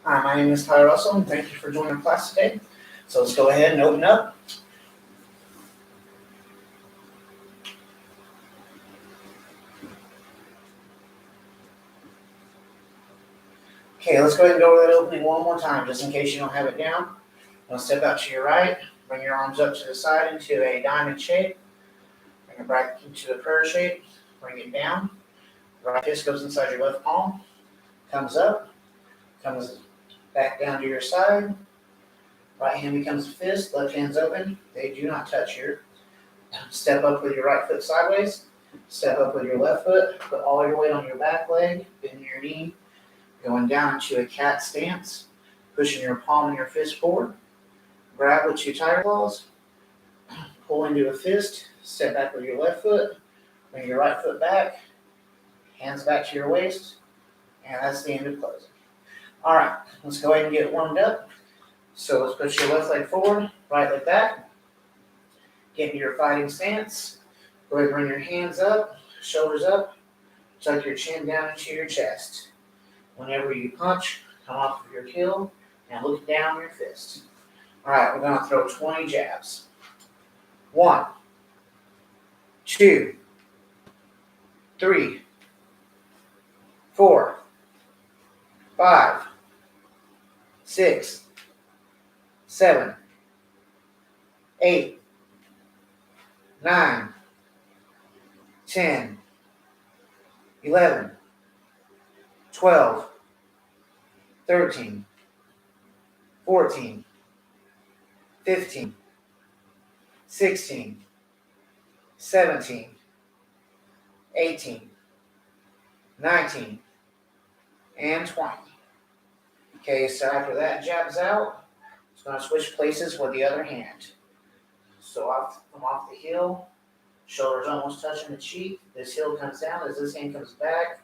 Hi, my name is Tyler Russell, and thank you for joining our class today. So let's go ahead and open up. Okay, let's go ahead and go over that opening one more time, just in case you don't have it down. Now step out to your right, bring your arms up to the side into a diamond shape, bring it back into a prayer shape, bring it down. Right fist goes inside your left palm, comes up, comes back down to your side. Right hand becomes a fist, left hand's open. They do not touch here. Step up with your right foot sideways. Step up with your left foot. Put all your weight on your back leg. Bend your knee. Going down into a cat stance. Pushing your palm and your fist forward. Grab with your tiger claws. Pull into a fist. Step back with your left foot. Bring your right foot back. Hands back to your waist. And that's the end of closing. All right, let's go ahead and get warmed up. So let's push your left leg forward, right leg back. Get into your fighting stance. Go ahead and bring your hands up, shoulders up. Tuck your chin down into your chest. Whenever you punch, come off of your heel and look down your fist. All right, we're going to throw 20 jabs. 1, 2, 3, 4, 5, 6, 7, 8, 9, 10, 11, 12, 13, 14, 15, 16, 17, 18, 19, and 20. Okay, so after that jab's out, it's going to switch places with the other hand. So I'm off the heel, shoulders almost touching the cheek. This heel comes down as this hand comes back,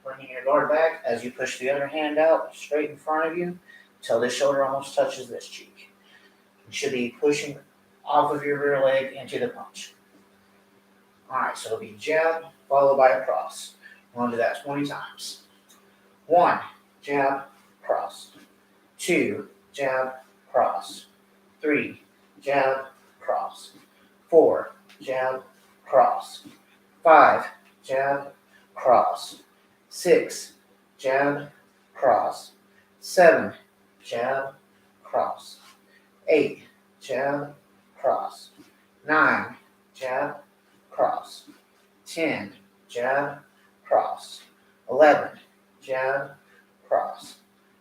bringing your guard back as you push the other hand out straight in front of you until this shoulder almost touches this cheek. You should be pushing off of your rear leg into the punch. All right, so it'll be jab followed by a cross. We're going to do that 20 times. 1, jab, cross. 2, jab, cross. 3, jab, cross. 4, jab, cross. 5, jab, cross. 6, jab, cross. 7, jab, cross. 8, jab, cross. 9, jab, cross. 10, jab, cross. 11, jab, cross.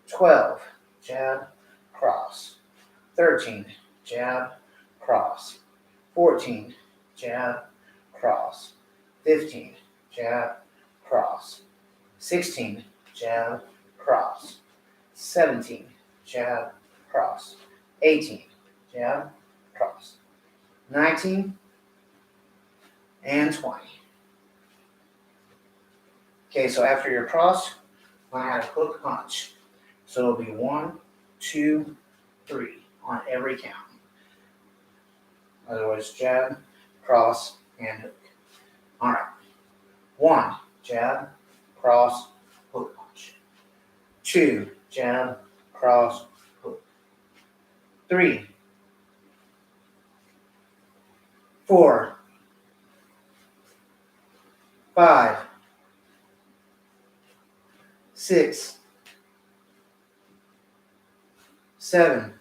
12, jab, cross. 13, jab, cross. 14, jab, cross. 15, jab, cross. 16, jab, cross. 17, jab, cross. 18, jab, cross. 19, and 20. Okay, so after your cross, I have a hook punch. So it'll be 1, 2, 3 on every count. Otherwise, jab, cross, and hook. All right. 1, jab, cross, hook punch. 2, jab, cross, hook. 3, 4, 5, 6, 7,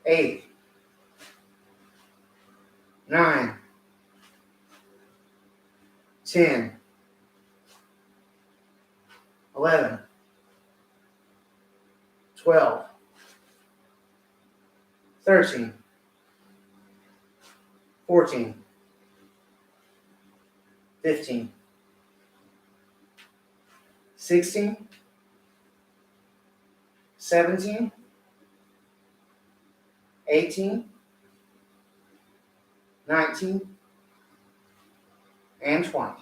8, 9, 10, 11, 12, 13, 14, 15, 16, 17, 18, 19, and 20.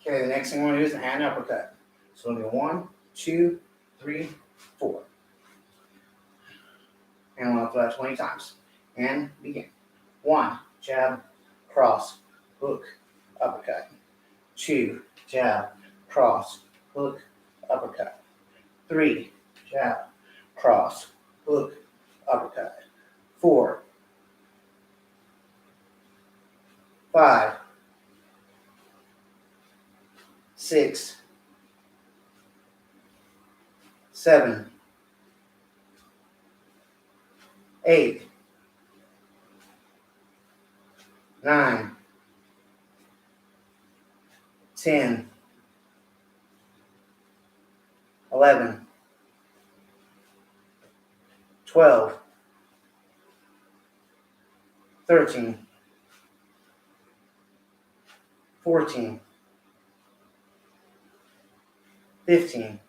Okay, the next thing we're going to do is an hand uppercut. So we'll do 1, 2, 3, 4. And we'll do that 20 times. And begin. 1, jab, cross, hook, uppercut. 2, jab, cross, hook, uppercut. 3, jab, cross, hook, uppercut. 4, 5, 6, 7, 8, 9, 10, 11, 12, 13, 14, 15,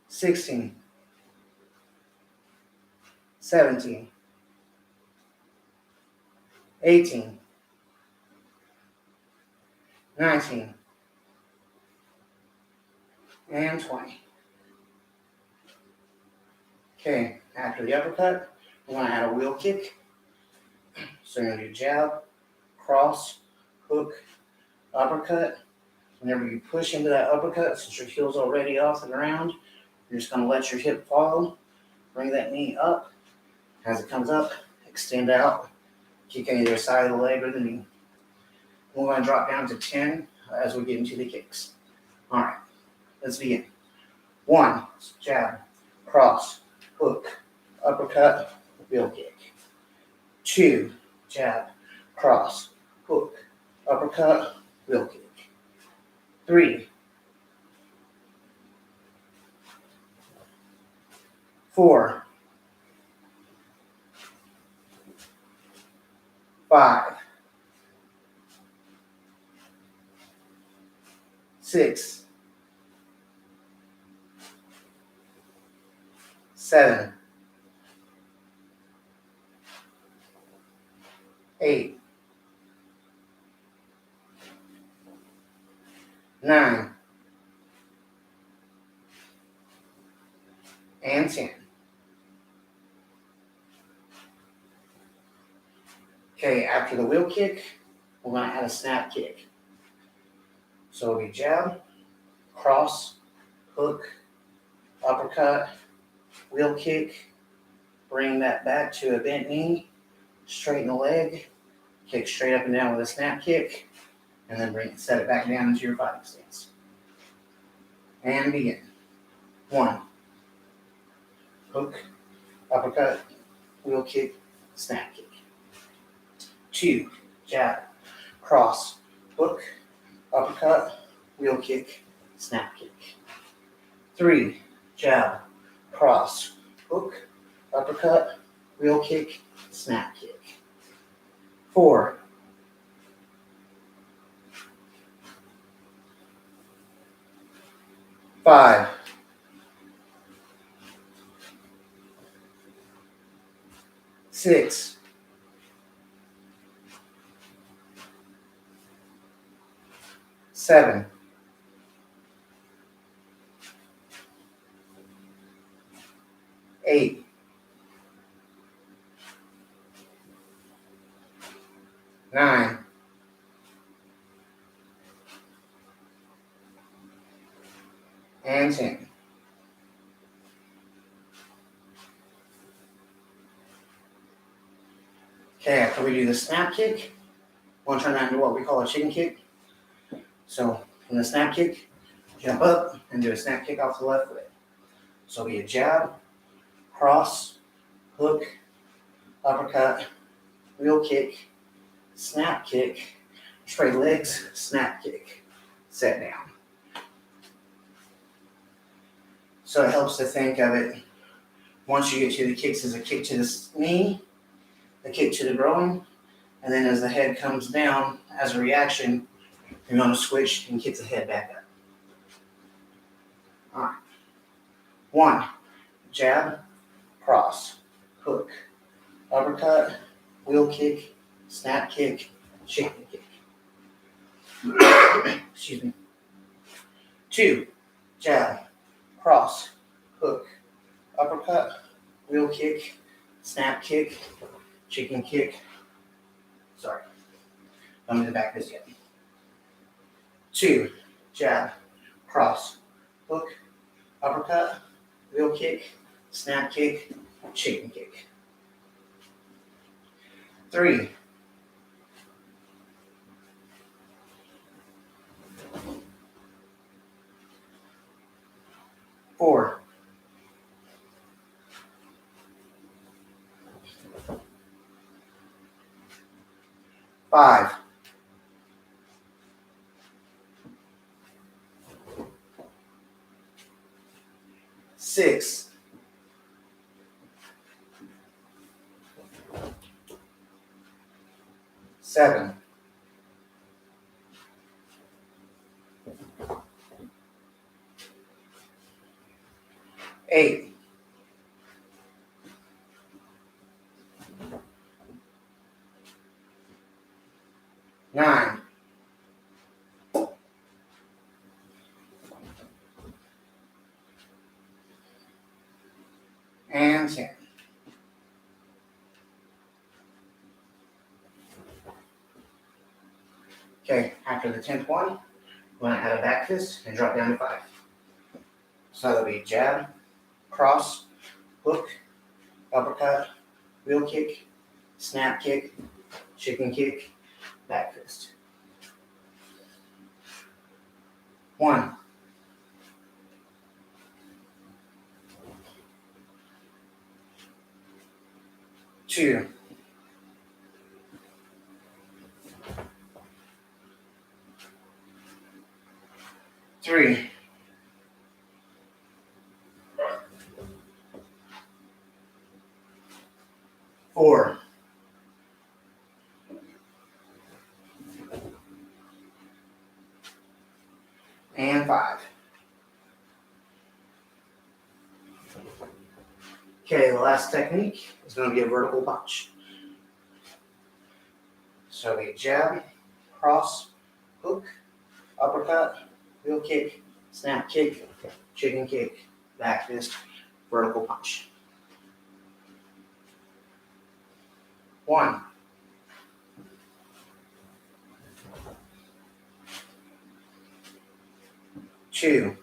16, 17, 18, 19, and 20. Okay, after the uppercut, we're going to add a wheel kick. So you're going to do jab, cross, hook, uppercut. Whenever you push into that uppercut, since your heel's already off the ground, you're just going to let your hip follow. Bring that knee up. As it comes up, extend out. Kick on either side of the leg or the knee. We're going to drop down to 10 as we get into the kicks. All right, let's begin. 1, jab, cross, hook, uppercut, wheel kick. 2, jab, cross, hook, uppercut, wheel kick. 3, 4, 5, 6, 7, 8, 9, and 10. Okay, after the wheel kick, we're going to add a snap kick. So it'll be jab, cross, hook, uppercut, wheel kick, bring that back to a bent knee, straighten the leg, kick straight up and down with a snap kick, and then set it back down into your fighting stance. And begin. 1, hook, uppercut, wheel kick, snap kick. 2, jab, cross, hook, uppercut, wheel kick, snap kick. 3, jab, cross, hook, uppercut, wheel kick, snap kick. 4, 5, 6, 7, 8, 9, and 10. Okay, after we do the snap kick, we'll turn that into what we call a chicken kick. So from the snap kick, jump up and do a snap kick off the left foot. So it'll be a jab, cross, hook, uppercut, wheel kick, snap kick, straight legs, snap kick, set down. So it helps to think of it, once you get to the kicks, as a kick to the knee, a kick to the groin, and then as the head comes down, as a reaction, you're going to switch and kick the head back up. All right. 1, jab, cross, hook, uppercut, wheel kick, snap kick, chicken kick. Excuse me. 2, jab, cross, hook, uppercut, wheel kick, snap kick, chicken kick. Sorry. Let me back this again. 2, jab, cross, hook, uppercut, wheel kick, snap kick, chicken kick. 3, 4, 5, 6, 7, 8, 9, and 10. Okay, after the 10th one, we're going to add a back fist and drop down to 5. So that'll be jab, cross, hook, uppercut, wheel kick, snap kick, chicken kick, back fist. 1, 2, 3, 4, 5. Okay, the last technique is going to be a vertical punch. So a jab, cross, hook, uppercut, wheel kick, snap kick, chicken kick, back fist, vertical punch. 1, 2,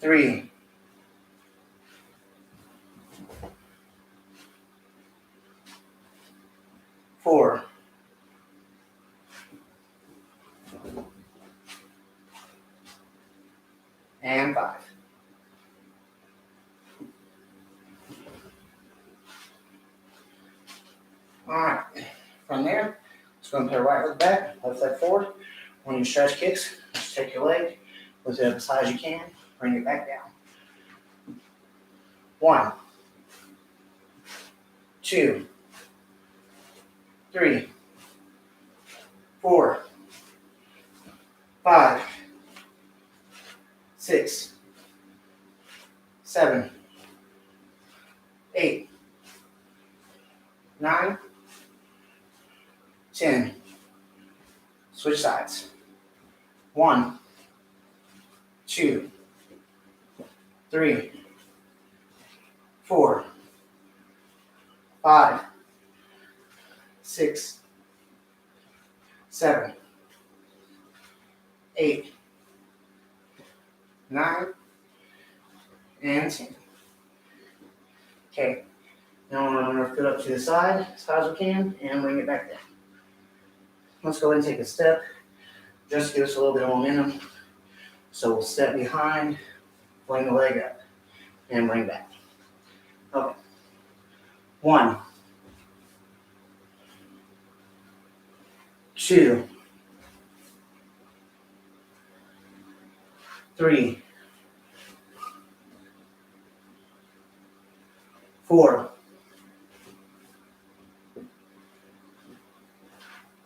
3, 4, 5. Alright, from there, just going to put a right leg back, left leg forward. When you stretch kicks, just take your leg, lift it up as high as you can, bring it back down. 1, 2, 3, 4, 5, 6, 7, 8, 9, 10. Switch sides. 1, 2, 3, 4, 5, 6, 7, 8, 9, and 10. Okay, now I'm going to lift it up to the side as high as we can and bring it back down. Let's go ahead and take a step, just to give us a little bit of momentum. So we'll step behind, fling the leg up, and bring back. Okay. 1, 2, 3, 4,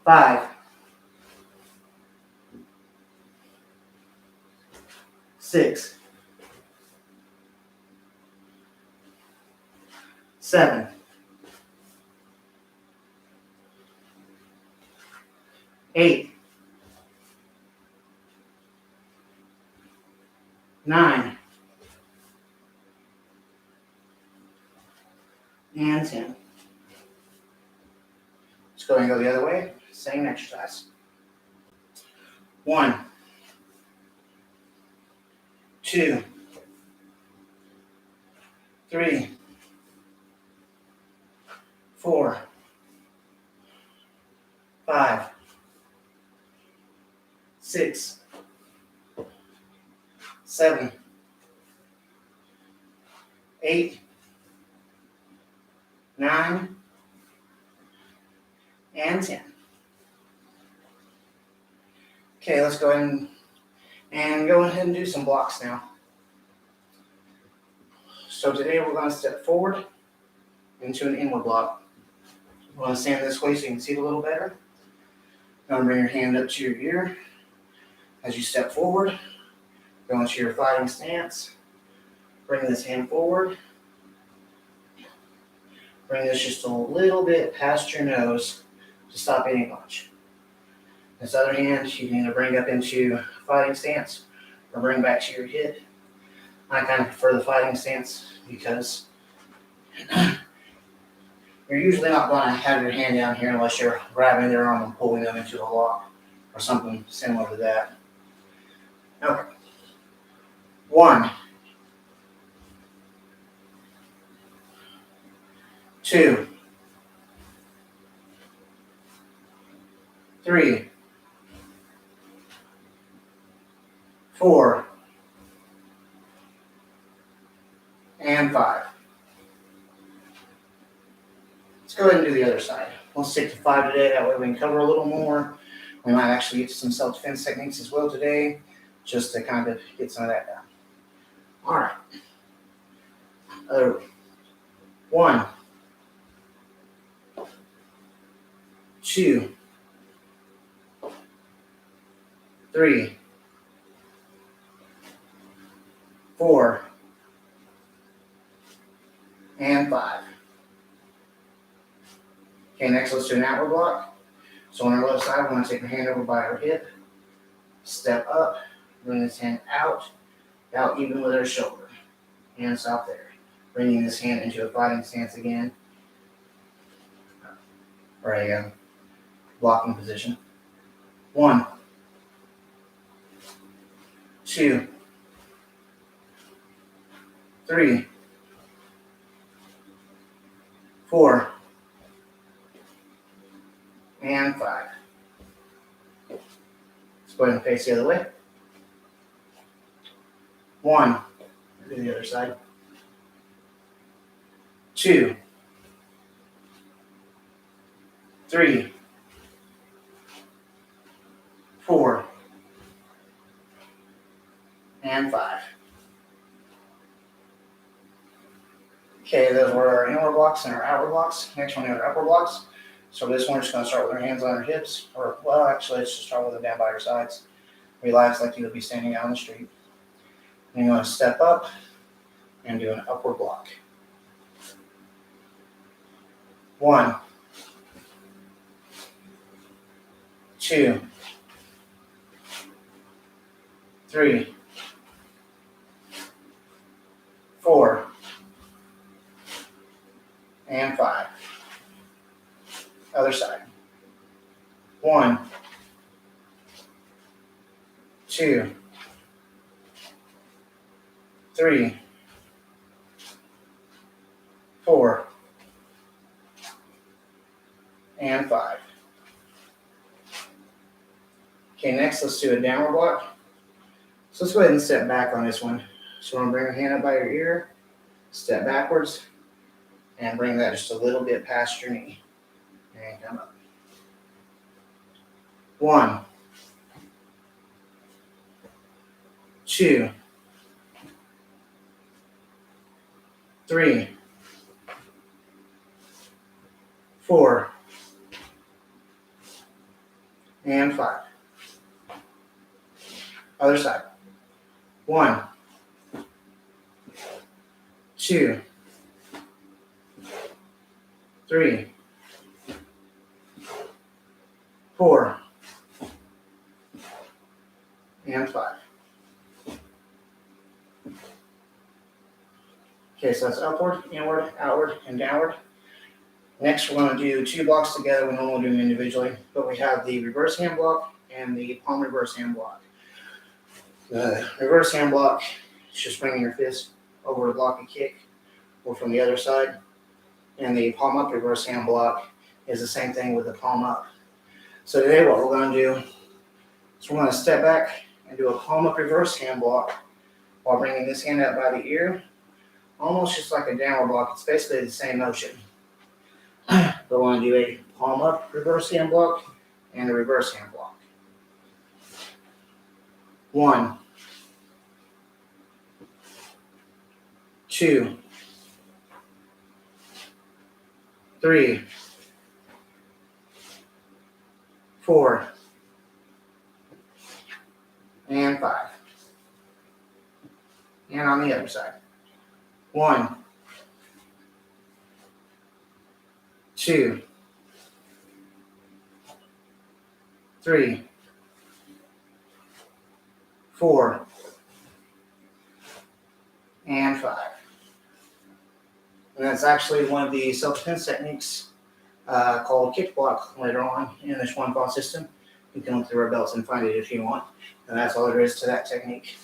5, 6, 7, 8, 9, and 10. Let's go ahead and go the other way. Same exercise. 1, 2, 3, 4, 5, 6, 7, 8, 9, and 10. Okay, let's go ahead and do some blocks now. So today we're going to step forward into an inward block. We're going to stand this way so you can see it a little better. Now bring your hand up to your ear. As you step forward, go into your fighting stance. Bring this hand forward. Bring this just a little bit past your nose to stop any punch. This other hand, you can either bring up into fighting stance or bring back to your hip. I kind of prefer the fighting stance because you're usually not going to have your hand down here unless you're grabbing their arm and pulling them into a lock or something similar to that. Okay. 1, 2, 3, 4, and 5. Let's go ahead and do the other side. We'll stick to 5 today, that way we can cover a little more. We might actually get to some self-defense techniques as well today, just to kind of get some of that down. All right. Other way. 1, 2, 3, 4, and 5. Okay, next let's do an outward block. So on our left side, we're going to take our hand over by our hip, step up, bring this hand out even with our shoulder. And stop there. Bringing this hand into a fighting stance again, or a blocking position. 1, 2, 3, 4, and 5. Let's go ahead and face the other way. 1, do the other side. 2, 3, 4, and 5. Okay, those were our inward blocks and our outward blocks. Next one are our upward blocks. So this one, we're just going to start with our hands on our hips, or, well, actually, let's just start with them down by our sides. Relax like you would be standing down the street. And you're going to step up and do an upward block. 1, 2, 3, 4, and 5. Other side. 1, 2, 3, 4, and 5. Okay, next let's do a downward block. So let's go ahead and step back on this one. So we're going to bring our hand up by your ear, step backwards, and bring that just a little bit past your knee. And come up. 1, 2, 3, 4, and 5. Other side. 1, 2, 3, 4, and 5. Okay, so that's upward, inward, outward, and downward. Next, we're going to do 2 blocks together. We normally do them individually, but we have the reverse hand block and the palm reverse hand block. The reverse hand block is just bringing your fist over to block a kick or from the other side. And the palm up reverse hand block is the same thing with the palm up. So today what we're going to do is we're going to step back and do a palm up reverse hand block while bringing this hand up by the ear, almost just like a downward block. It's basically the same motion. But we're going to do a palm up reverse hand block and a reverse hand block. 1, 2, 3, 4, and 5. And on the other side. 1, 2, 3, 4, and 5. And that's actually one of the self-defense techniques called kick block later on in the Chuan Fa system. You can look through our belts and find it if you want. And that's all there is to that technique.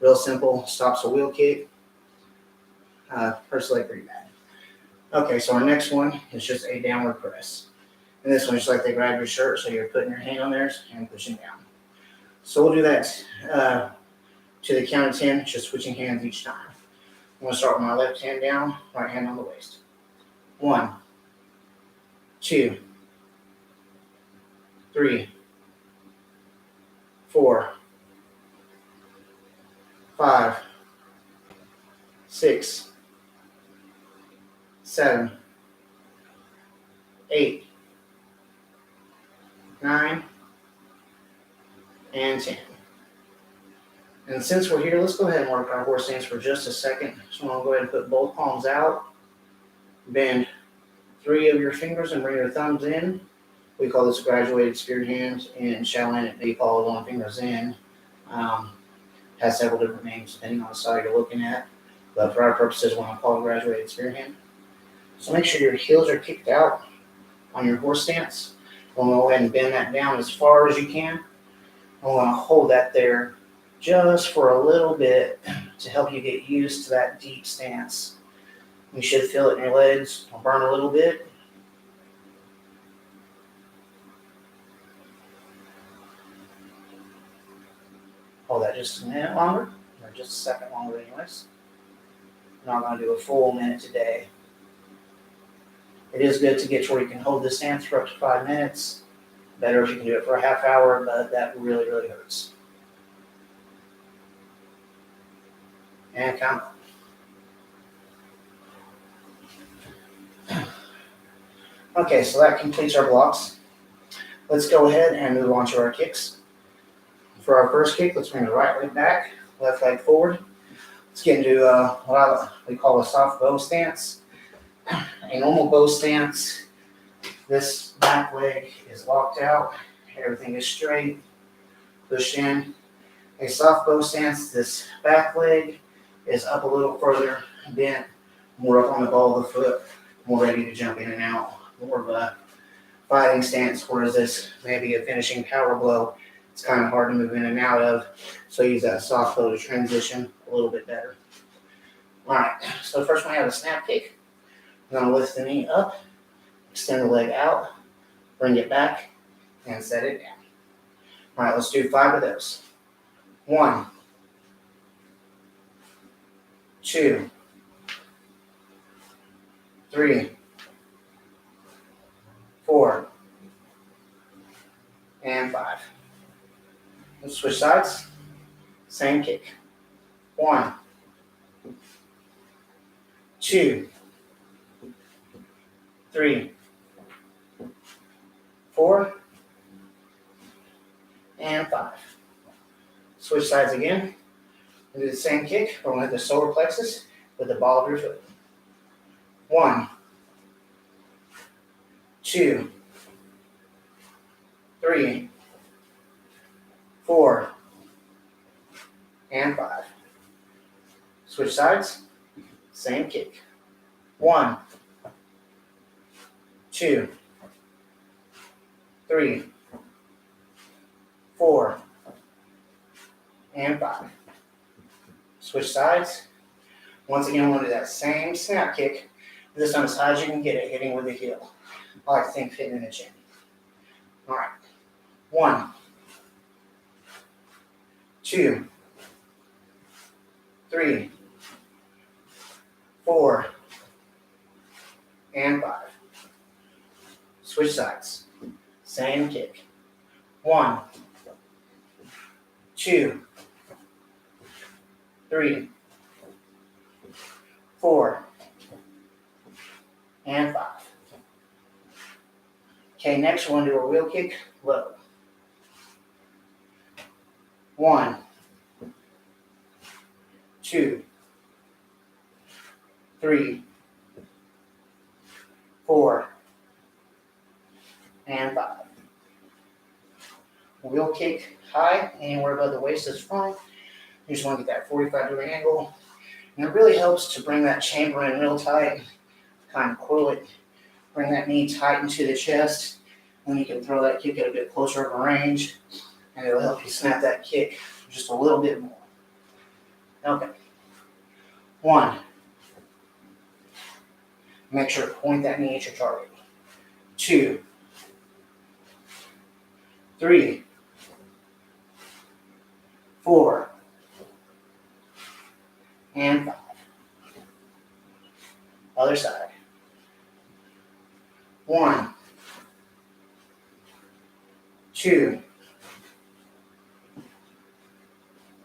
Real simple, stops a wheel kick. Personally, pretty bad. Okay, so our next one is just a downward press. And this one is like they grab your shirt, so you're putting your hand on theirs and pushing down. So we'll do that to the count of 10, just switching hands each time. I'm going to start with my left hand down, right hand on the waist. 1, 2, 3, 4, 5, 6, 7, 8, 9, and 10. And since we're here, let's go ahead and work our horse stance for just a second. So I'm going to go ahead and put both palms out. Bend 3 of your fingers and bring your thumbs in. We call this a graduated spear hand. In Shaolin, it may call it 1 fingers in. Has several different names depending on the side you're looking at. But for our purposes, we're going to call it graduated spear hand. So make sure your heels are kicked out on your horse stance. We're going to go ahead and bend that down as far as you can. I'm going to hold that there just for a little bit to help you get used to that deep stance. You should feel it in your legs. It'll burn a little bit. Hold that just a minute longer, or just a second longer anyways. I'm not going to do a full minute today. It is good to get to where you can hold this stance for up to 5 minutes. Better if you can do it for a half hour, but that really, really hurts. And count up. Okay, so that completes our blocks. Let's go ahead and move on to our kicks. For our first kick, let's bring the right leg back, left leg forward. Let's get into what we call a soft bow stance. A normal bow stance, this back leg is locked out, everything is straight, pushed in. A soft bow stance, this back leg is up a little further, bent, more up on the ball of the foot, more ready to jump in and out. More of a fighting stance, whereas this may be a finishing power blow. It's kind of hard to move in and out of, so use that soft bow to transition a little bit better. All right, so first we have a snap kick. I'm going to lift the knee up, extend the leg out, bring it back, and set it down. All right, let's do 5 of those. 1, 2, 3, 4, and 5. Let's switch sides. Same kick. 1, 2, 3, 4, and 5. Switch sides again. And do the same kick, but we'll hit the solar plexus with the ball of your foot. 1, 2, 3, 4, and 5. Switch sides, same kick. 1, 2, 3, 4, and 5. Switch sides. Once again, we'll do that same snap kick, this time as high as you can get it, hitting with the heel. I like to think hitting in the chin. All right. 1, 2, 3, 4, and 5. Switch sides. Same kick. 1, 2, 3, 4, and 5. Okay, next we're going to do a wheel kick low. 1, 2, 3, 4, and 5. Wheel kick high, anywhere above the waist is fine. You just want to get that 45-degree angle. And it really helps to bring that chamber in real tight, kind of coil it, bring that knee tight into the chest, and you can throw that kick at a bit closer of a range, and it'll help you snap that kick just a little bit more. Okay. 1. Make sure to point that knee at your target. 2, 3, 4, and 5. Other side. 1, 2,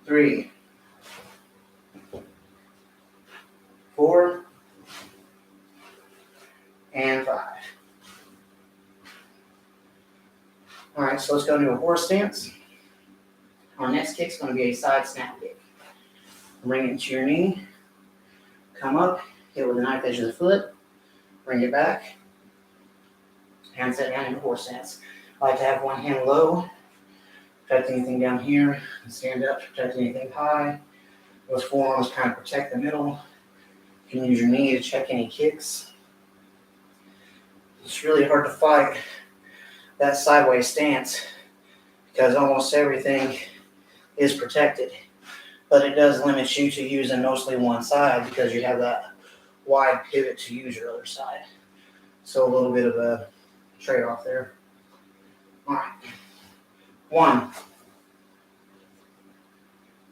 3, 4, and 5. All right, so let's go into a horse stance. Our next kick is going to be a side snap kick. Bring it into your knee, come up, hit with the knife edge of the foot, bring it back, and set down in horse stance. I like to have one hand low, protect anything down here, and stand up to protect anything high. Those forearms kind of protect the middle. You can use your knee to check any kicks. It's really hard to fight that sideways stance because almost everything is protected. But it does limit you to using mostly one side because you have that wide pivot to use your other side. So a little bit of a trade-off there. All right. 1,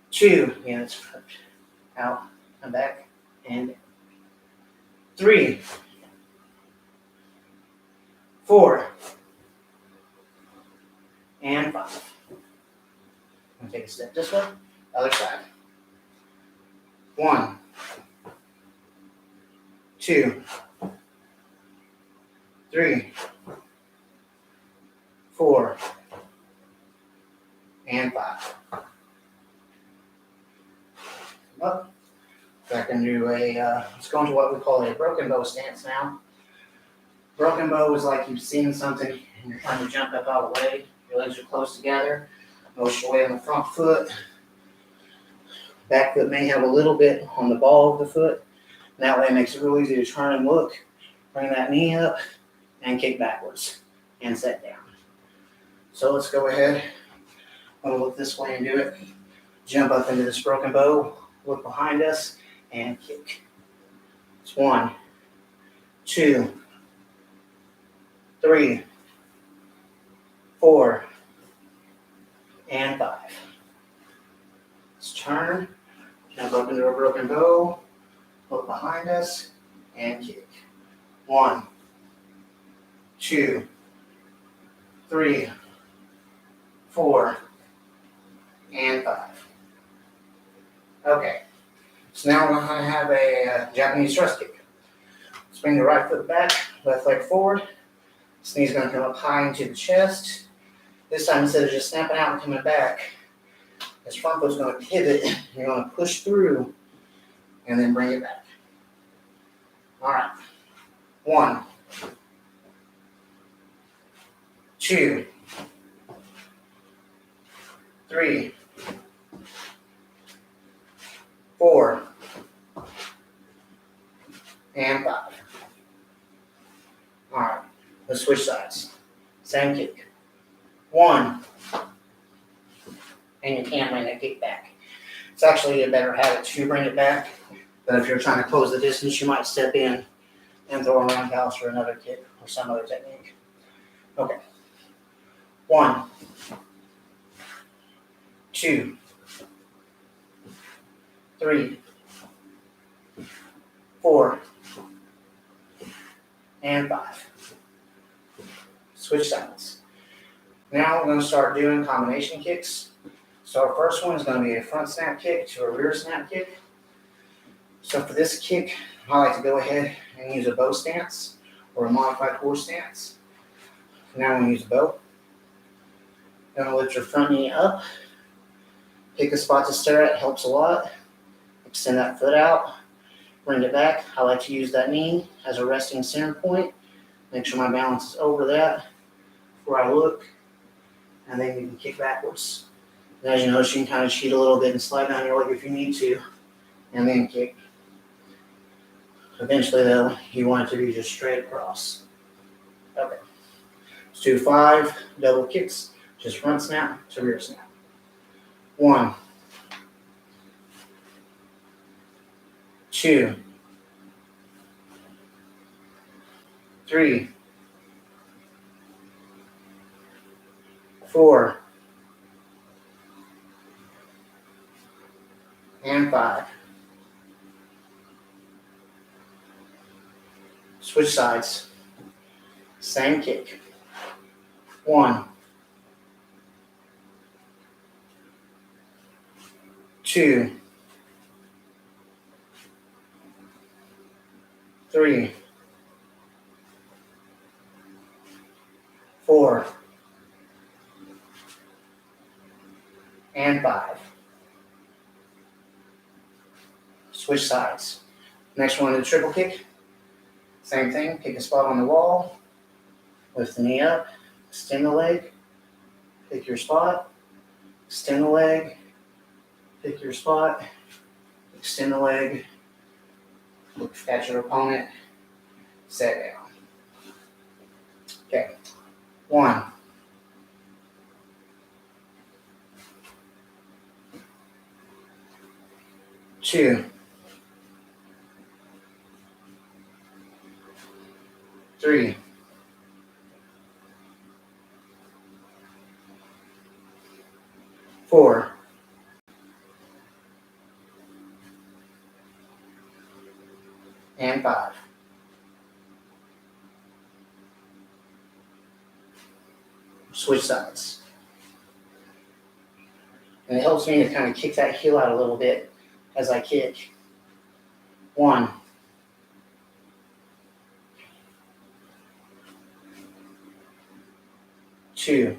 2, yeah, that's perfect. Out and back and 3, 4, and 5. I'm gonna take a step this way, other side. 1, 2, 3, 4, and 5. Up. Back into let's go into what we call a broken bow stance now. Broken bow is like you've seen something and you're trying to jump up out of the way. Your legs are close together. Most your weight on the front foot. Back foot may have a little bit on the ball of the foot. And that way it makes it real easy to turn and look. Bring that knee up and kick backwards and set down. So let's go ahead. I'm going to look this way and do it. Jump up into this broken bow, look behind us, and kick. It's 1, 2, 3, 4, and 5. Let's turn, jump up into a broken bow, look behind us, and kick. 1, 2, 3, 4, and 5. Okay, so now we're going to have a Japanese thrust kick. Let's bring the right foot back, left leg forward. This knee's going to come up high into the chest. This time, instead of just snapping out and coming back, this front foot's going to pivot. You're going to push through and then bring it back. All right. 1, 2, 3, 4, and 5. All right. Let's switch sides. Same kick. 1. And you can bring that kick back. It's actually a better habit to bring it back. But if you're trying to close the distance, you might step in and throw a roundhouse or another kick or some other technique. Okay. 1, 2, 3, 4, and 5. Switch sides. Now we're going to start doing combination kicks. So our first one is going to be a front snap kick to a rear snap kick. So for this kick, I like to go ahead and use a bow stance or a modified horse stance. Now I'm going to use a bow. You're going to lift your front knee up. Pick a spot to stare at, helps a lot. Extend that foot out. Bring it back. I like to use that knee as a resting center point. Make sure my balance is over that before I look. And then you can kick backwards. And as you notice, you can kind of cheat a little bit and slide down your leg if you need to. And then kick. Eventually, though, you want it to be just straight across. Okay. Let's do 5 double kicks. Just front snap to rear snap. 1, 2, 3, 4, and 5. Switch sides. Same kick. 1, 2, 3, 4, and 5. Switch sides. Next one is a triple kick. Same thing, pick a spot on the wall, lift the knee up, extend the leg, pick your spot, extend the leg, pick your spot, extend the leg, look at your opponent, set down. Okay, 1, 2, 3, 4, and 5. Switch sides. And it helps me to kind of kick that heel out a little bit as I kick. 1, 2,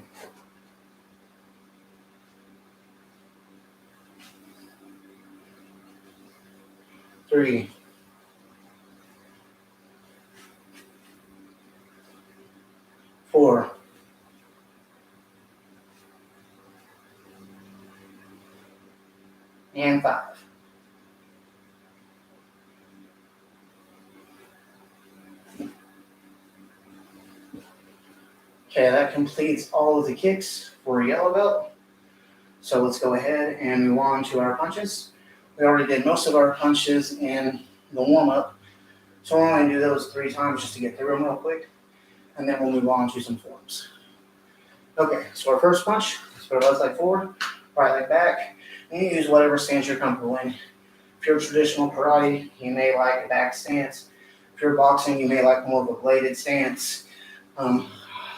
3, 4, and 5. Okay, that completes all of the kicks for a yellow belt. So let's go ahead and move on to our punches. We already did most of our punches in the warm-up, so we're only going to do those 3 times just to get through them real quick, and then we'll move on to some forms. Okay, so our first punch, let's put our left leg forward, right leg back, and you use whatever stance you're comfortable in. If you're traditional karate, you may like a back stance. If you're boxing, you may like more of a bladed stance.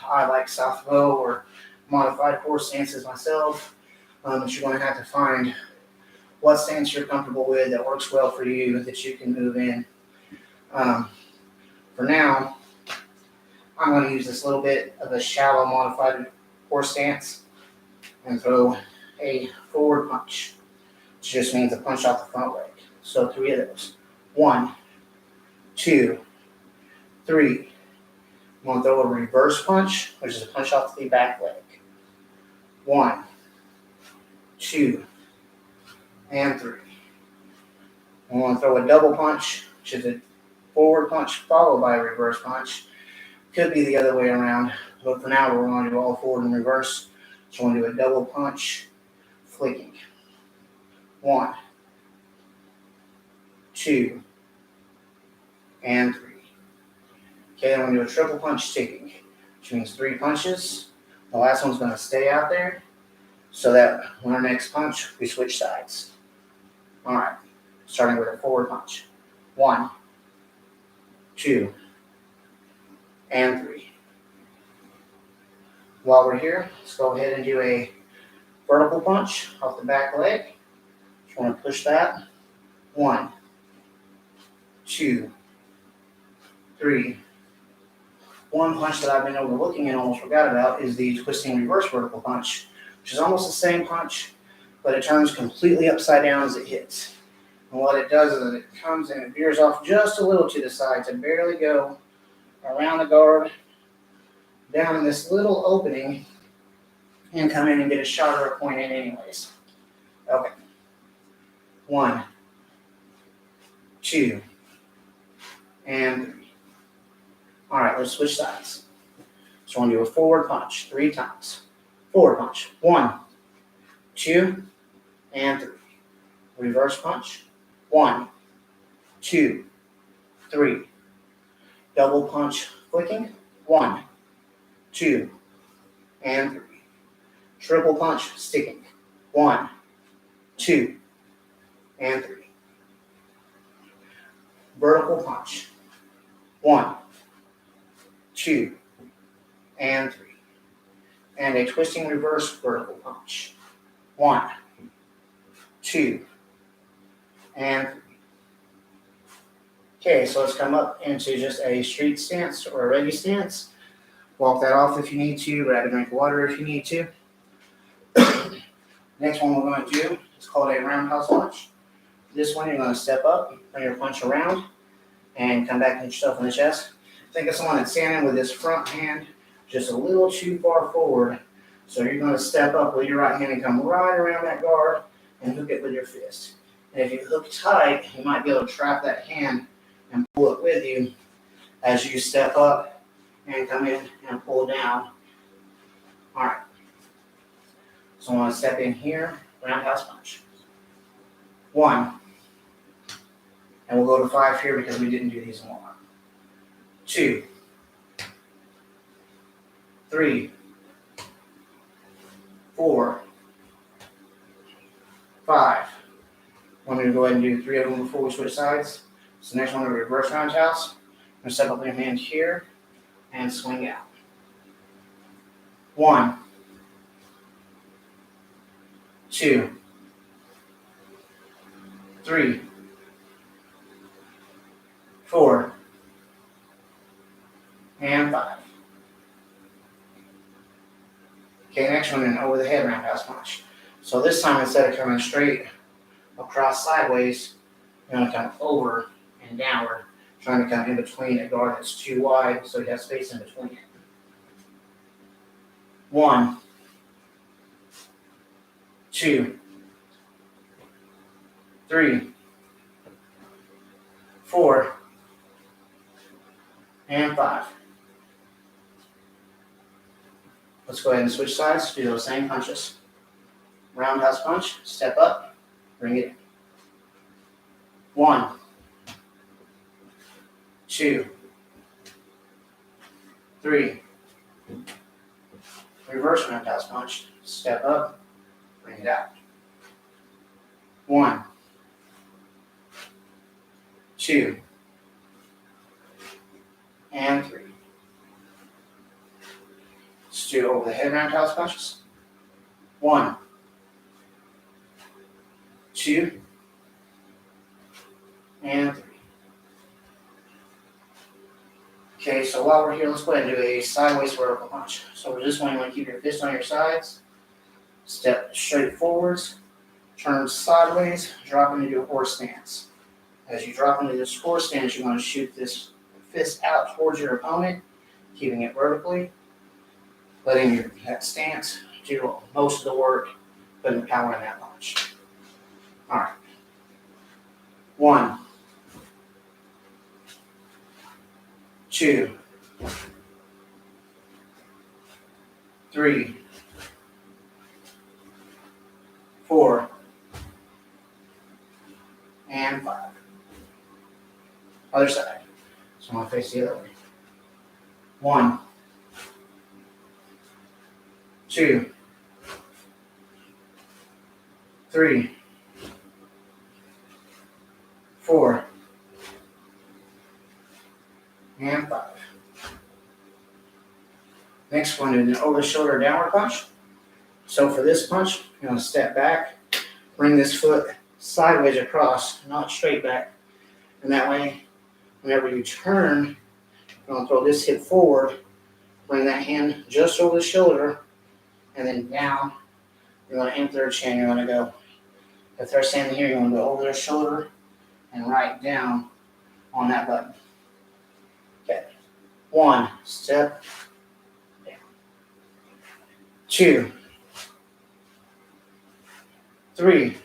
I like southpaw or modified horse stances myself, but you're going to have to find what stance you're comfortable with that works well for you that you can move in. For now, I'm going to use this little bit of a shallow modified horse stance and throw a forward punch, which just means a punch off the front leg. So 3 of those. 1, 2, 3. I'm going to throw a reverse punch, which is a punch off the back leg. 1, 2, and 3. I'm going to throw a double punch, which is a forward punch followed by a reverse punch. Could be the other way around, but for now we're going to do all forward and reverse. So we're going to do a double punch, flicking. 1, 2, and 3. Okay, then we're going to do a triple punch sticking, which means 3 punches. The last one's going to stay out there so that on our next punch, we switch sides. All right, starting with a forward punch. 1, 2, and 3. While we're here, let's go ahead and do a vertical punch off the back leg. Just want to push that. 1, 2, 3. One punch that I've been overlooking and almost forgot about is the twisting reverse vertical punch, which is almost the same punch, but it turns completely upside down as it hits. And what it does is it comes and it veers off just a little to the side to barely go around the guard, down in this little opening, and come in and get a shot or a point in anyways. Okay. 1, 2, and 3. All right, let's switch sides. So we're going to do a forward punch 3 times. Forward punch. 1, 2, and 3. Reverse punch. 1, 2, 3. Double punch flicking. 1, 2, and 3. Triple punch sticking. 1, 2, and 3. Vertical punch. 1, 2, and 3. And a twisting reverse vertical punch. 1, 2, and 3. Okay, so let's come up into just a street stance or a ready stance. Walk that off if you need to. Grab a drink of water if you need to. Next one we're going to do is called a roundhouse punch. This one you're going to step up, bring your punch around, and come back and hit yourself in the chest. Think of someone that's standing with his front hand just a little too far forward. So you're going to step up with your right hand and come right around that guard and hook it with your fist. And if you hook tight, you might be able to trap that hand and pull it with you as you step up and come in and pull down. All right. So I'm going to step in here, roundhouse punch. 1. And we'll go to 5 here because we didn't do these in 1. 2, 3, 4, 5. I'm going to go ahead and do 3 of them before we switch sides. So next one, we're going to reverse roundhouse. I'm going to step up your hand here and swing out. 1, 2, 3, 4, and 5. Okay, next one, an over the head roundhouse punch. So this time, instead of coming straight across sideways, you're going to come over and downward, trying to come in between a guard that's too wide so you have space in between it. 1, 2, 3, 4, and 5. Let's go ahead and switch sides, do those same punches. Roundhouse punch, step up, bring it in. 1, 2, 3. Reverse roundhouse punch, step up, bring it out. 1, 2, and 3. Let's do over the head roundhouse punches. 1, 2, and 3. Okay, so while we're here, let's go ahead and do a sideways vertical punch. So for this one, you want to keep your fist on your sides, step straight forwards, turn sideways, drop into a horse stance. As you drop into this horse stance, you want to shoot this fist out towards your opponent, keeping it vertically, letting that stance do most of the work, putting the power in that punch. All right. 1, 2, 3, 4, and 5. Other side. So I'm going to face the other way. 1, 2, 3, 4, and 5. Next one is an over the shoulder downward punch. So for this punch, you're going to step back, bring this foot sideways across, not straight back. And that way, whenever you turn, you're going to throw this hip forward, bring that hand just over the shoulder, and then down. You're going to aim their chin. You're going to go, if they're standing here, you're going to go over their shoulder and right down on that button. Okay. 1, step down. 2, 3,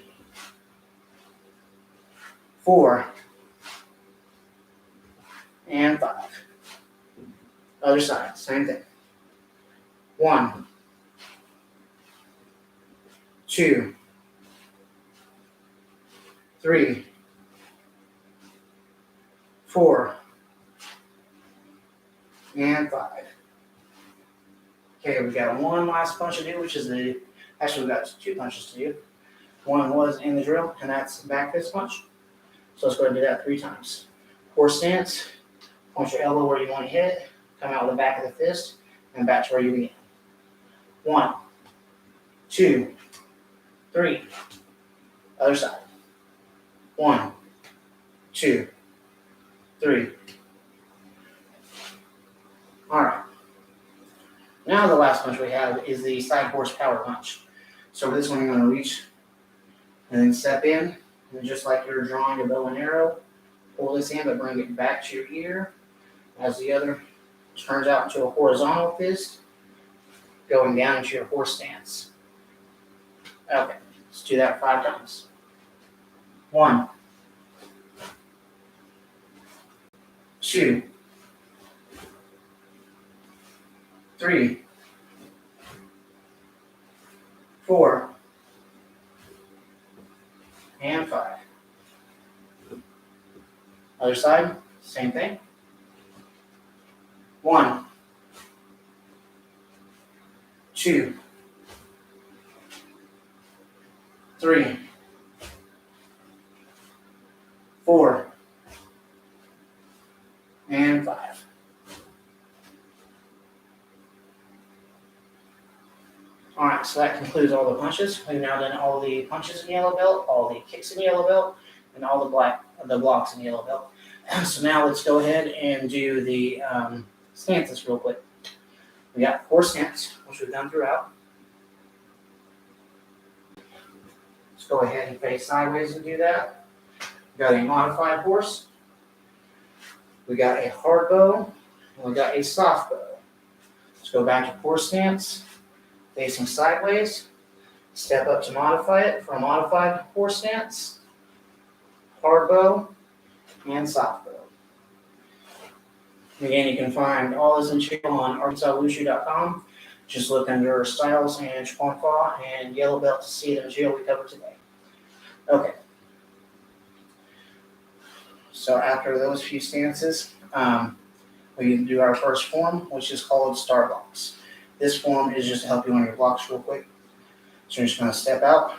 4, and 5. Other side, same thing. 1, 2, 3, 4, and 5. Okay, we got one last punch to do, which is actually we got 2 punches to do. One was in the drill, and that's back fist punch. So let's go ahead and do that 3 times. Horse stance, point your elbow where you want to hit it, come out with the back of the fist, and back to where you began. 1, 2, 3. Other side. 1, 2, 3. All right. Now the last punch we have is the side horse power punch. So for this one, you're going to reach and then step in, and just like you're drawing a bow and arrow, pull this in, but bring it back to your ear as the other turns out into a horizontal fist, going down into your horse stance. Okay, let's do that 5 times. 1, 2, 3, 4, and 5. Other side, same thing. 1, 2, 3, 4, and 5. All right, so that concludes all the punches. We've now done all the punches in yellow belt, all the kicks in yellow belt, and all the blocks in yellow belt. So now let's go ahead and do the stances real quick. We got horse stance, which we've done throughout. Let's go ahead and face sideways and do that. We got a modified horse. We got a hard bow, and we got a soft bow. Let's go back to horse stance, facing sideways. Step up to modify it for a modified horse stance, hard bow, and soft bow. Again, you can find all this material on arkansaswushu.com. Just look under styles and Chuan Fa and yellow belt to see the material we covered today. Okay. So after those few stances, we can do our first form, which is called star blocks. This form is just to help you on your blocks real quick. So you're just going to step out.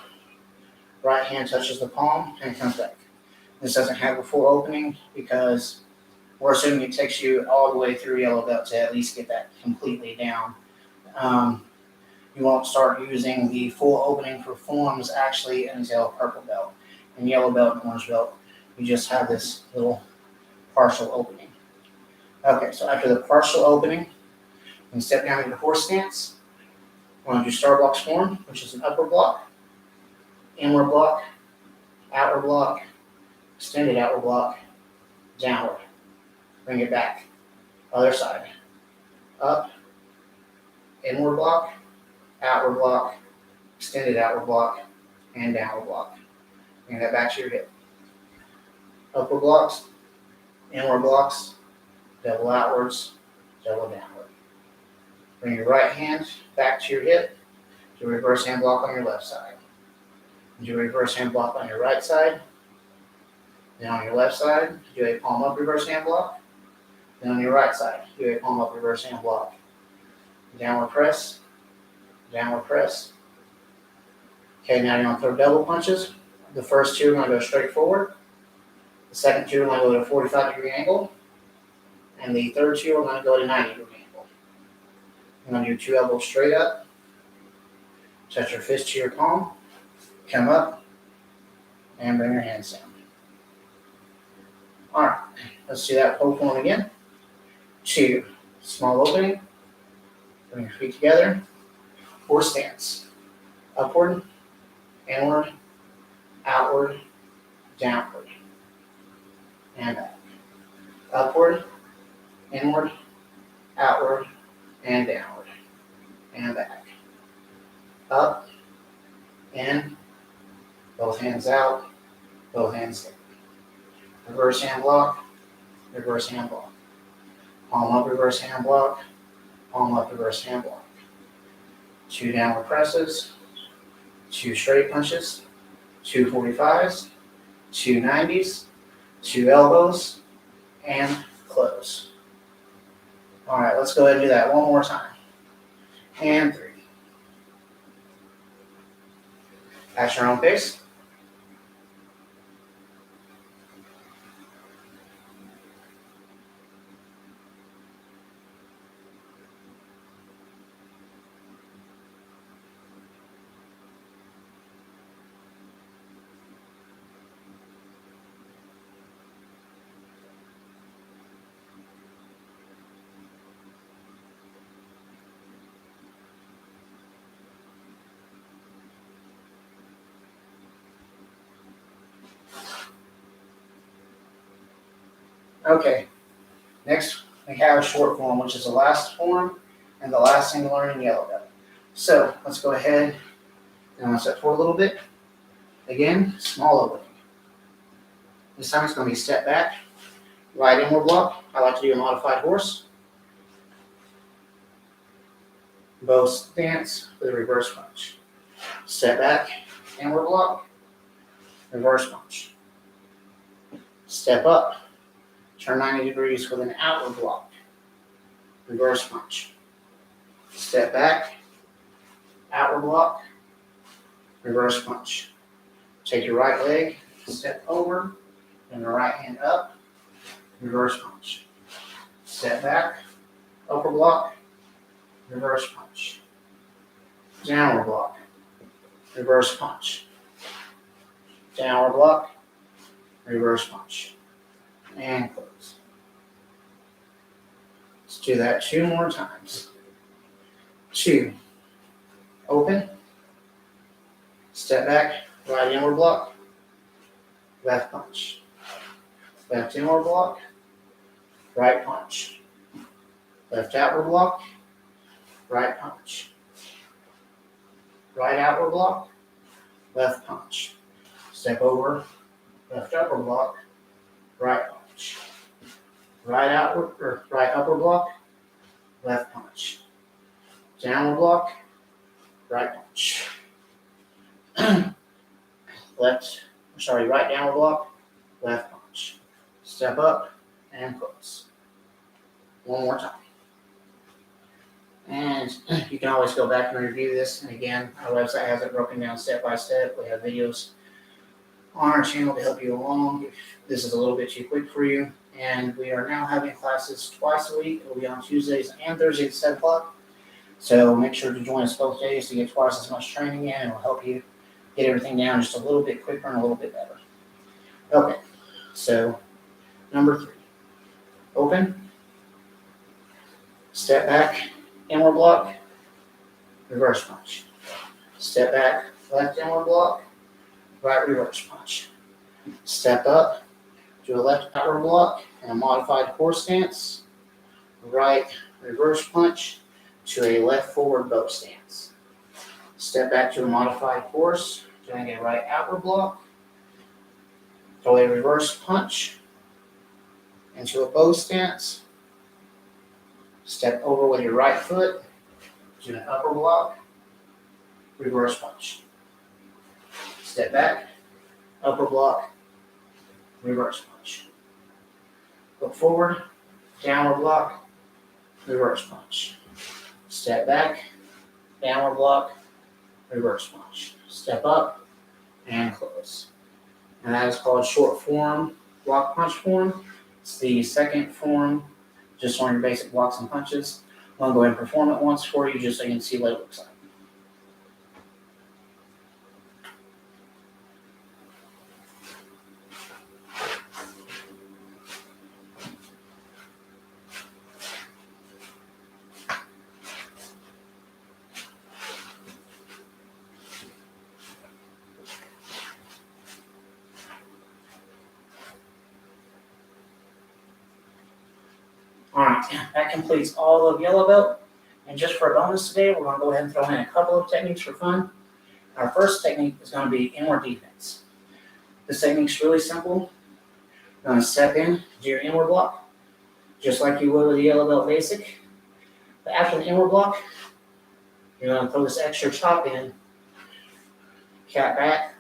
Right hand touches the palm and comes back. This doesn't have a full opening because we're assuming it takes you all the way through yellow belt to at least get that completely down. You won't start using the full opening for forms actually until purple belt. In yellow belt and orange belt, you just have this little partial opening. Okay, so after the partial opening, you can step down into horse stance. We're going to do star blocks form, which is an upward block, inward block, outward block, extended outward block, downward. Bring it back. Other side. Up, inward block, outward block, extended outward block, and downward block. Bring that back to your hip. Upward blocks, inward blocks, double outwards, double downward. Bring your right hand back to your hip. Do a reverse hand block on your left side. Do a reverse hand block on your right side. Then on your left side, do a palm up reverse hand block. Then on your right side, do a palm up reverse hand block. Downward press, downward press. Okay, now you're going to throw double punches. The first two are going to go straight forward. The second two are going to go at a 45-degree angle. And the third two are going to go at a 90-degree angle. You're going to do 2 elbows straight up. Touch your fist to your palm. Come up. And bring your hands down. Alright, let's do that whole form again. 2, small opening. Bring your feet together. Horse stance. Upward, inward, outward, downward, and back. Upward, inward, outward, and downward, and back. Up, in, both hands out, both hands down. Reverse hand block, reverse hand block. Palm up, reverse hand block, palm up, reverse hand block. 2 downward presses, 2 straight punches, 2 45s, 2 90s, 2 elbows, and close. All right, let's go ahead and do that one more time. And 3. At your own pace. Okay, next we have a short form, which is the last form and the last thing to learn in yellow belt. So let's go ahead and step forward a little bit. Again, small opening. This time it's going to be step back, right inward block. I like to do a modified horse. Bow stance with a reverse punch. Step back, inward block, reverse punch. Step up. Turn 90 degrees with an outward block. Reverse punch. Step back. Outward block. Reverse punch. Take your right leg. Step over. And the right hand up. Reverse punch. Step back. Upper block. Reverse punch. Downward block. Reverse punch. Downward block. Reverse punch. And close. Let's do that 2 more times. 2. Open. Step back. Right inward block. Left punch. Left inward block. Right punch. Left outward block. Right punch. Right outward block. Left punch. Step over. Left upper block. Right punch. Right outward or right upper block, left punch. Downward block, right punch. Right downward block, left punch. Step up and close. One more time. And you can always go back and review this. And again, our website has it broken down step by step. We have videos on our channel to help you along if this is a little bit too quick for you. And we are now having classes twice a week. It will be on Tuesdays and Thursdays at 7 o'clock. So make sure to join us both days to get twice as much training in, and it will help you get everything down just a little bit quicker and a little bit better. Okay, so number 3. Open. Step back, inward block, reverse punch. Step back, left inward block, right reverse punch. Step up, do a left outward block and a modified horse stance. Right reverse punch to a left forward bow stance. Step back to a modified horse, doing a right outward block. Throw a reverse punch into a bow stance. Step over with your right foot Do an upper block, reverse punch. Step back, upper block, reverse punch. Go forward, downward block, reverse punch. Step back, downward block, reverse punch. Step up, and close. And that is called short form block punch form. It's the second form, just on your basic blocks and punches. I'm going to go ahead and perform it once for you just so you can see what it looks like. Alright, that completes all of yellow belt. And just for a bonus today, we're going to go ahead and throw in a couple of techniques for fun. Our first technique is going to be inward defense. This technique's really simple. You're going to step in, do your inward block, just like you would with the yellow belt basic. But after the inward block, you're going to throw this extra chop in, cat back,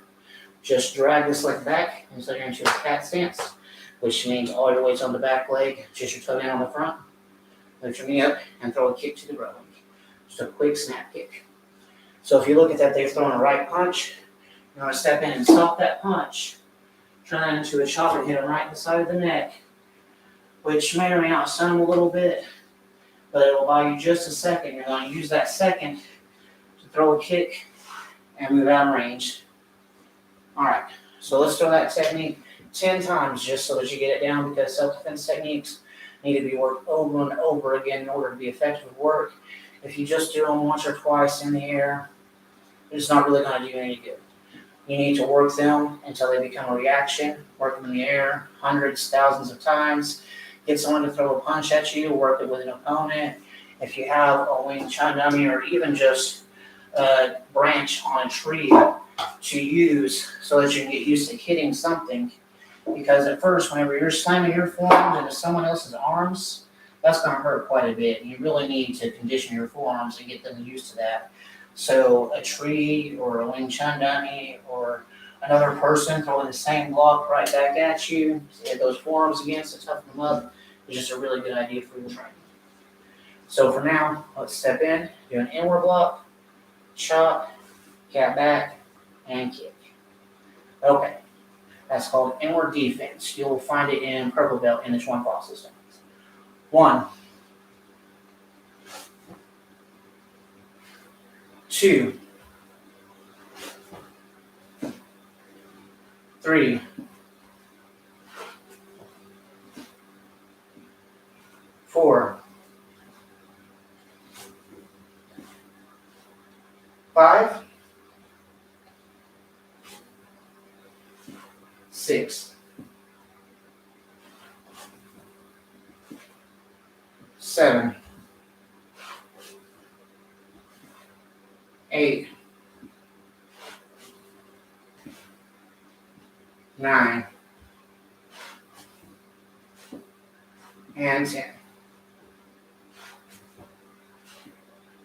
just drag this leg back until you're into a cat stance, which means all your weight's on the back leg, just your toe down on the front. Lift your knee up and throw a kick to the right leg. Just a quick snap kick. So if you look at that, they've thrown a right punch. You're going to step in and stop that punch. Turn that into a chop and hit him right in the side of the neck, which may or may not stun him a little bit, but it will buy you just a second. You're going to use that second to throw a kick and move out of range. All right, so let's throw that technique 10 times just so that you get it down, because self-defense techniques need to be worked over and over again in order to be effective work. If you just do them once or twice in the air, it's not really going to do you any good. You need to work them until they become a reaction. Work them in the air hundreds, thousands of times. Get someone to throw a punch at you, work it with an opponent. If you have a Wing Chun dummy or even just a branch on a tree to use so that you can get used to hitting something. Because at first, whenever you're slamming your forearms into someone else's arms, that's going to hurt quite a bit. You really need to condition your forearms and get them used to that. So a tree or a Wing Chun dummy or another person throwing the same block right back at you, to hit those forearms against to toughen them up, is just a really good idea for your training. So for now, let's step in, do an inward block, chop, cat back, and kick. Okay. That's called inward defense. You'll find it in purple belt in the Chuan Fa system. 1, 2, 3, 4, 5, 6, 7, 8, 9, and 10.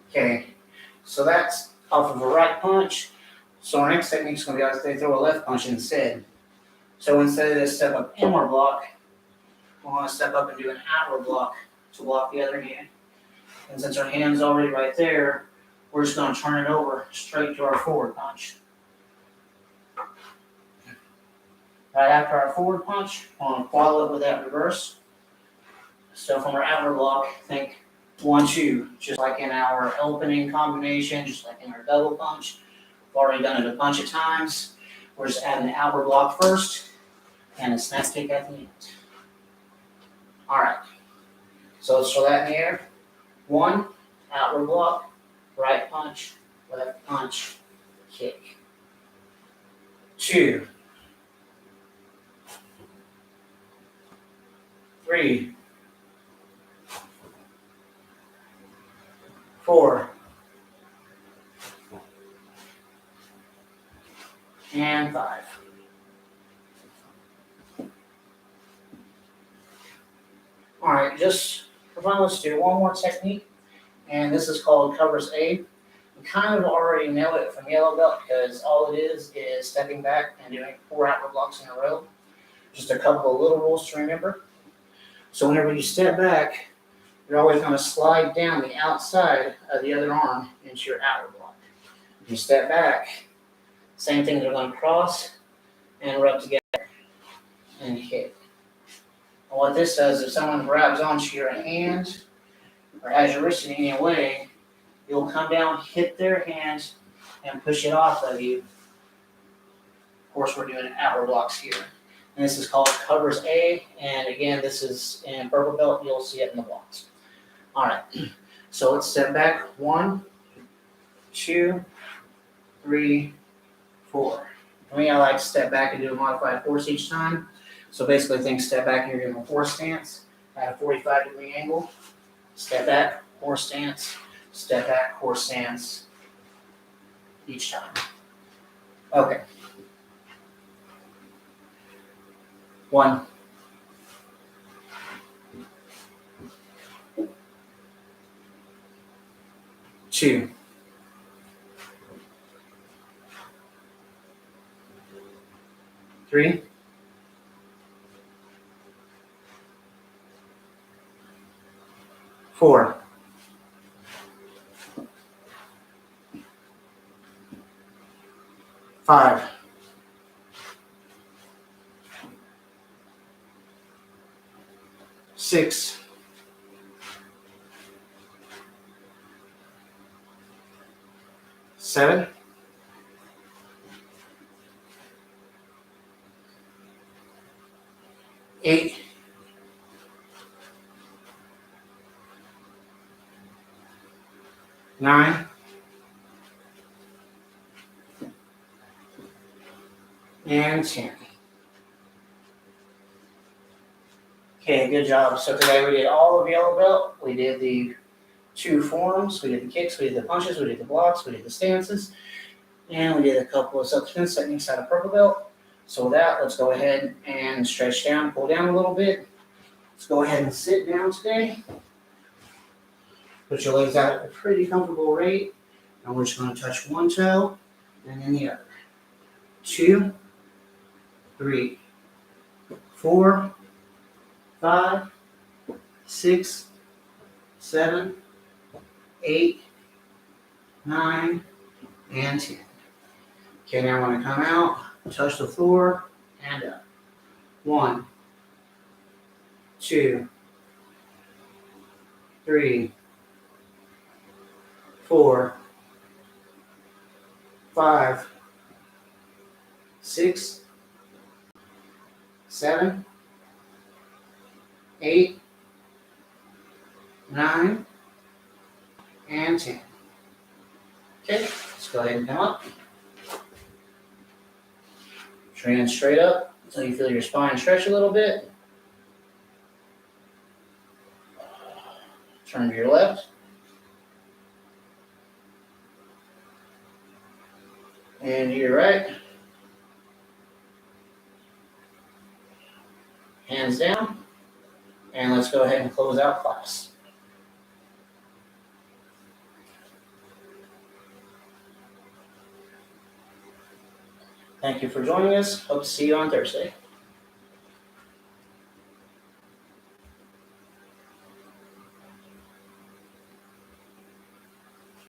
Okay, so that's off of a right punch. So our next technique is going to be they throw a left punch instead. So instead of this step up inward block, we want to step up and do an outward block to block the other hand. And since our hand's already right there, we're just going to turn it over straight to our forward punch. Right after our forward punch, we're going to follow it with that reverse. So from our outward block, think 1, 2, just like in our opening combination, just like in our double punch. We've already done it a bunch of times. We're just adding the outward block first and a snap kick at the end. All right. So let's throw that in the air. 1, outward block, right punch, left punch, kick. 2, 3, 4, and 5. All right, just for fun, let's do one more technique. and this is called covers A. You kind of already know it from yellow belt because all it is stepping back and doing 4 outward blocks in a row. Just a couple of little rules to remember. So whenever you step back, you're always going to slide down the outside of the other arm into your outward block. If you step back, same thing, they're going to cross and rub together and hit. And what this does, if someone grabs onto your hand or has your wrist in any way, you'll come down, hit their hand, and push it off of you. Of course, we're doing outward blocks here. And this is called covers A, and again, this is in purple belt, you'll see it in the blocks. All right, so let's step back. 1, 2, 3, 4. For me, I like to step back and do a modified force each time. So basically, think step back and you're doing a force stance at a 45-degree angle. Step back, horse stance, step back, horse stance each time. Okay. 1, 2, 3, 4, 5, 6, 7, 8, 9, and 10. Okay, good job. So today we did all of yellow belt. We did the 2 forms. We did the kicks. We did the punches. We did the blocks. We did the stances. And we did a couple of self-defense techniques out of purple belt. So with that, let's go ahead and stretch down, pull down a little bit. Let's go ahead and sit down today. Put your legs out at a pretty comfortable rate. And we're just going to touch one toe and then the other. 2, 3, 4, 5, 6, 7, 8, 9, and 10. Okay, now I'm going to come out, touch the floor, and up. 1, 2, 3, 4, 5, 6, 7, 8, 9, and 10. Okay, let's go ahead and come up. Train straight up until you feel your spine stretch a little bit. Turn to your left. And to your right. Hands down. And let's go ahead and close out class. Thank you for joining us. Hope to see you on Thursday.